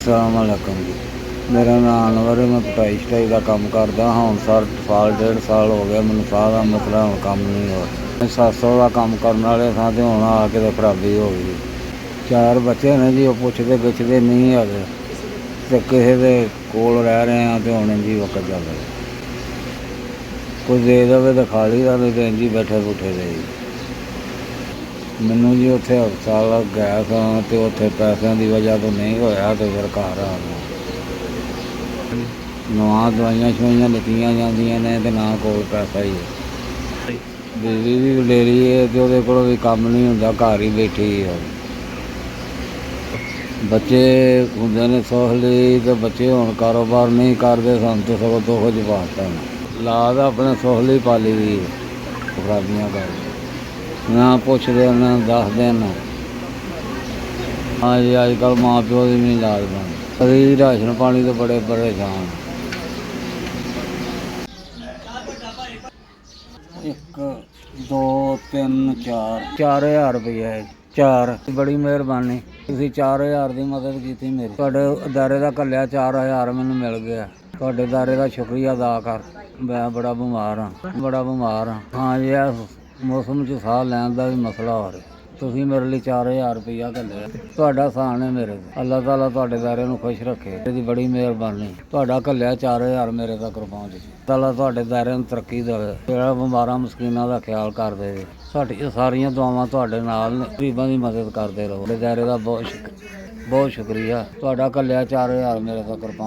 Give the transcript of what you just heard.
अस्सलामुअलैकुम जी। मेरा नाम अनवर है। मैं पटाई शटाई का काम करदा हाँ। हुण साल 1.5 साल हो गया मैनूं साह दा मसला, हुण काम नहीं हो रहा। 700 का काम करन वाले सां ते हुण आ के खराबी हो गई। 4 बच्चे ने जी, वो पुछदे गिछदे नहीं हैगे ते किसे दे कोल रह रहे हैं ते हुण इंज ही वक्त चल रहा। कोई दे देवे तो खा ली दा, नहीं तो इंज ही बैठे बूठे दे। ਮੈਨੂੰ ਜੀ ਉੱਥੇ ਹਸਪਤਾਲ ਗਿਆ ਸਾਂ ਅਤੇ ਉੱਥੇ ਪੈਸਿਆਂ ਦੀ ਵਜ੍ਹਾ ਤੋਂ ਨਹੀਂ ਹੋਇਆ ਅਤੇ ਫਿਰ ਘਰ ਆ ਗਿਆ। ਨਾ ਦਵਾਈਆਂ ਸ਼ਵਾਈਆਂ ਲਿਖੀਆਂ ਜਾਂਦੀਆਂ ਨੇ ਅਤੇ ਨਾ ਕੋਈ ਪੈਸਾ ਹੀ ਹੈ। ਬਿਜਲੀ ਵੀ ਵਡੇਰੀ ਹੈ ਅਤੇ ਉਹਦੇ ਕੋਲ ਵੀ ਕੰਮ ਨਹੀਂ ਹੁੰਦਾ, ਘਰ ਹੀ ਬੈਠੀ ਹੈ। ਬੱਚੇ ਹੁੰਦੇ ਨੇ ਸੁੱਖ ਲਈ ਅਤੇ ਬੱਚੇ ਹੁਣ ਕਾਰੋਬਾਰ ਨਹੀਂ ਕਰਦੇ, ਸਾਨੂੰ ਤਾਂ ਸਗੋਂ ਦੁੱਖ ਚ ਪਾਤਾ। ਔਲਾਦ ਆਪਣੇ ਸੁੱਖ ਲਈ ਪਾਲੀ ਦੀ ਖਰਾਬੀਆਂ ਕਰਕੇ ਨਾ ਪੁੱਛਦੇ ਨਾ ਦੱਸਦੇ ਨਾ। ਹਾਂ ਜੀ, ਅੱਜ ਕੱਲ੍ਹ ਮਾਂ ਪਿਓ ਦੀ ਨਹੀਂ ਲਾਜ ਬਣਦੀ। ਅਸੀਂ ਰਾਸ਼ਨ ਪਾਣੀ ਤੋਂ ਬੜੇ ਪਰੇਸ਼ਾਨ। 1 2 3 4 4000 ਰੁਪਈਆ ਹੈ। 4 ਬੜੀ ਮਿਹਰਬਾਨੀ, ਤੁਸੀਂ 4000 ਦੀ ਮਦਦ ਕੀਤੀ ਮੇਰੀ। ਤੁਹਾਡੇ ਅਦਾਰੇ ਦਾ ਘੱਲਿਆ 4000 ਮੈਨੂੰ ਮਿਲ ਗਿਆ। ਤੁਹਾਡੇ ਅਦਾਰੇ ਦਾ ਸ਼ੁਕਰੀਆ ਅਦਾ ਕਰ। ਮੈਂ ਬੜਾ ਬਿਮਾਰ ਹਾਂ। ਹਾਂ ਜੀ, ਇਸ ਮੌਸਮ 'ਚ ਸਾਹ ਲੈਣ ਦਾ ਵੀ ਮਸਲਾ ਹੋ ਰਿਹਾ। ਤੁਸੀਂ ਮੇਰੇ ਲਈ 4000 ਰੁਪਈਆ ਘੱਲਿਆ, ਤੁਹਾਡਾ ਅਹਿਸਾਨ ਹੈ ਮੇਰੇ ਤੇ। ਅੱਲਾਹ ਤਾਲਾ ਤੁਹਾਡੇ ਦਾਇਰੇ ਨੂੰ ਖੁਸ਼ ਰੱਖੇ। ਇਹਦੀ ਬੜੀ ਮਿਹਰਬਾਨੀ। ਤੁਹਾਡਾ ਘੱਲਿਆ 4000 ਮੇਰੇ ਤੱਕ ਪਹੁੰਚ ਜੀ। ਤਾਲਾ ਤੁਹਾਡੇ ਦਾਇਰੇ ਨੂੰ ਤਰੱਕੀ ਦੇਵੇ। ਜਿਹੜਾ ਬਿਮਾਰਾਂ ਮਸਕੀਨਾਂ ਦਾ ਖਿਆਲ ਕਰਦੇ ਜੇ। ਸਾਡੀਆਂ ਸਾਰੀਆਂ ਦੁਆਵਾਂ ਤੁਹਾਡੇ ਨਾਲ ਨੇ। ਗਰੀਬਾਂ ਦੀ ਮਦਦ ਕਰਦੇ ਰਹੋ। ਤੁਹਾਡੇ ਦਾਇਰੇ ਦਾ ਬਹੁਤ ਸ਼ੁਕਰੀਆ। ਤੁਹਾਡਾ ਘੱਲਿਆ 4000 ਮੇਰੇ ਤੱਕ ਪਹੁੰਚ।